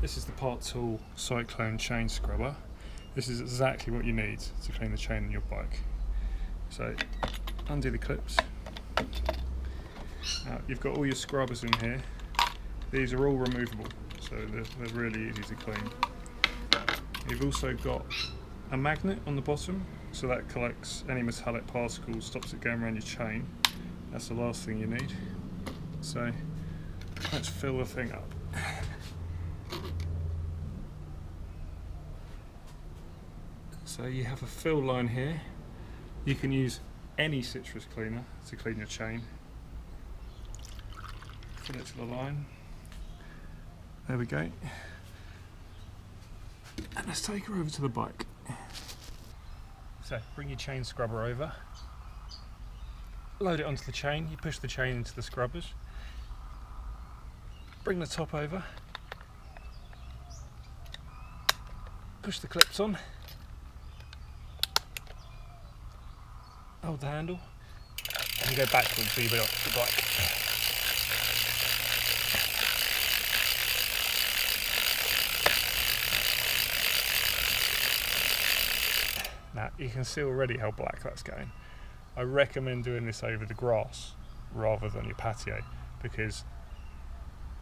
This is the Part Tool Cyclone Chain Scrubber. This is exactly what you need to clean the chain on your bike. So undo the clips. Now you've got all your scrubbers in here. These are all removable, so they're really easy to clean. You've also got a magnet on the bottom, so that collects any metallic particles, stops it going around your chain. That's the last thing you need. So let's fill the thing up. So you have a fill line here. You can use any citrus cleaner to clean your chain. Fill it to the line. There we go. And let's take her over to the bike. So bring your chain scrubber over. Load it onto the chain. You push the chain into the scrubbers. Bring the top over. Push the clips on. Hold the handle. And you go backwards so you'll be off the bike. Now you can see already how black that's going. I recommend doing this over the grass rather than your patio, because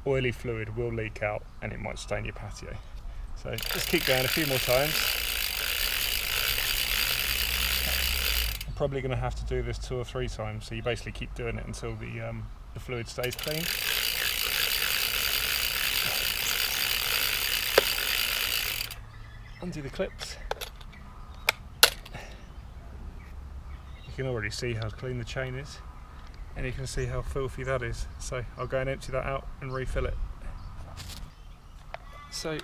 oily fluid will leak out and it might stain your patio. So just keep going a few more times. I'm probably going to have to do this 2 or 3 times, so you basically keep doing it until the fluid stays clean. Undo the clips. You can already see how clean the chain is, and you can see how filthy that is. So I'll go and empty that out and refill it. So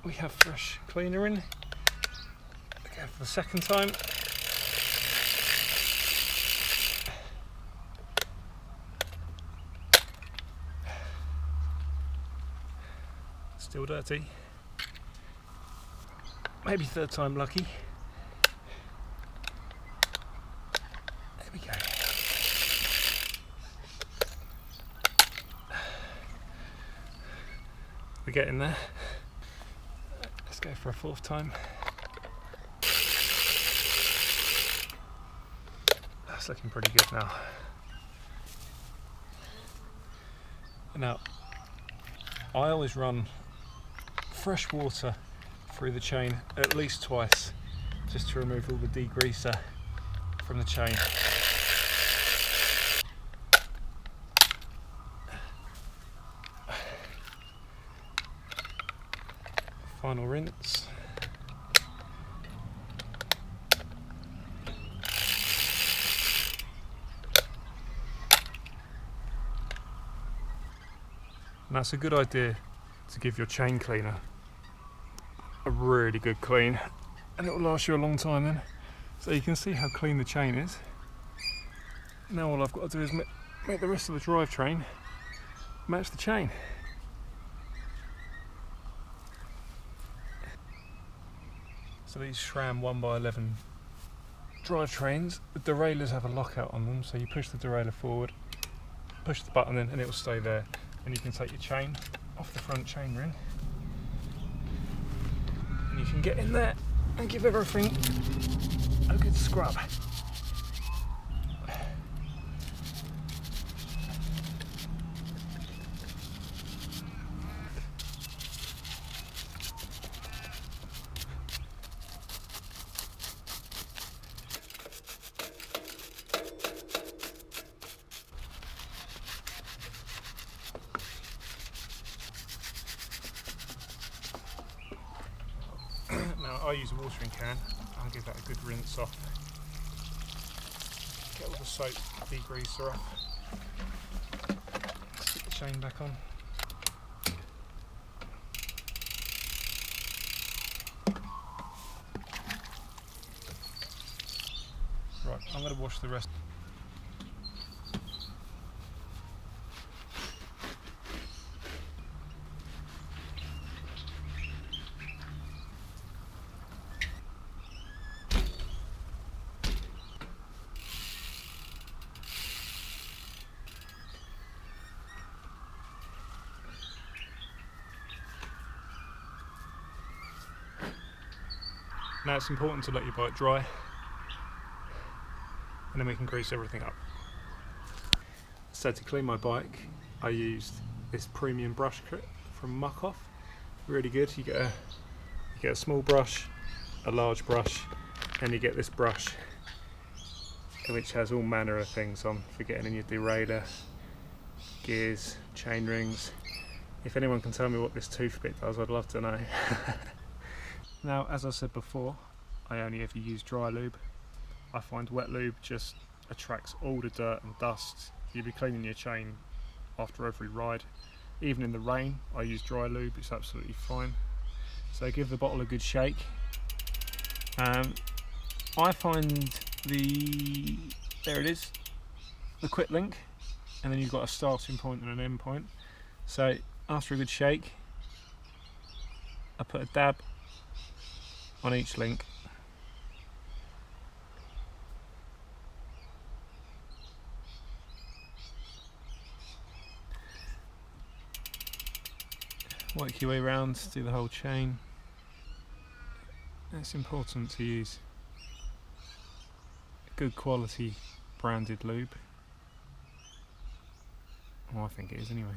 we have fresh cleaner in. Go for the second time. Still dirty. Maybe third time lucky. There we go. We're getting there. Let's go for a 4th time. That's looking pretty good now. Now, I always run fresh water through the chain at least twice, just to remove all the degreaser from the chain. Final rinse. And that's a good idea to give your chain cleaner a really good clean, and it will last you a long time then. So you can see how clean the chain is. Now all I've got to do is make the rest of the drivetrain match the chain. So these SRAM 1x11 drivetrains, the derailleurs have a lockout on them, so you push the derailleur forward, push the button in, and it will stay there. And you can take your chain off the front chain ring, and you can get in there and give everything a good scrub. I use a watering can. I'll give that a good rinse off. Get all the soap degreaser off. Stick the chain back on. Right, I'm going to wash the rest. Now it's important to let your bike dry, and then we can grease everything up. So to clean my bike, I used this premium brush kit from Muc Off. Really good. You get a small brush, a large brush, and you get this brush which has all manner of things on for getting in your derailleur, gears, chain rings. If anyone can tell me what this tooth bit does, I'd love to know. Now, as I said before, I only ever use dry lube. I find wet lube just attracts all the dirt and dust. You'll be cleaning your chain after every ride. Even in the rain, I use dry lube, it's absolutely fine. So give the bottle a good shake. I find there it is, the quick link, and then you've got a starting point and an end point. So after a good shake, I put a dab on each link. Work your way around, do the whole chain. It's important to use good quality branded lube. Well, I think it is anyway.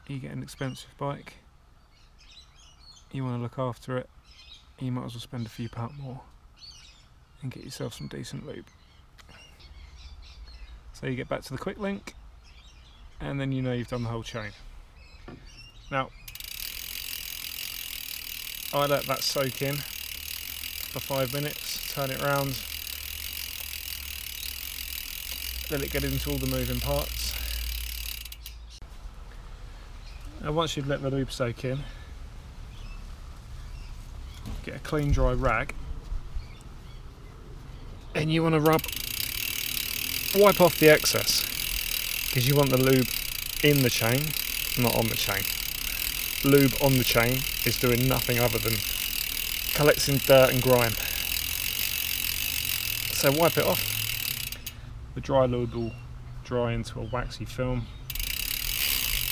You get an expensive bike, you want to look after it, you might as well spend a few pound more and get yourself some decent lube. So you get back to the quick link, and then you know you've done the whole chain. Now, I let that soak in for 5 minutes, turn it around, let it get into all the moving parts. And once you've let the lube soak in, get a clean dry rag, and you want to wipe off the excess, because you want the lube in the chain, not on the chain. Lube on the chain is doing nothing other than collecting dirt and grime. So wipe it off. The dry lube will dry into a waxy film.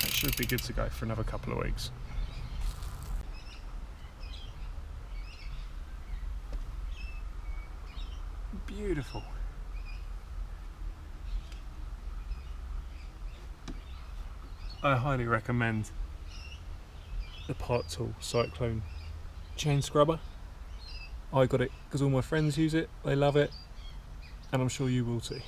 It should be good to go for another couple of weeks. Beautiful. I highly recommend the Part Tool Cyclone chain scrubber. I got it because all my friends use it, they love it, and I'm sure you will too.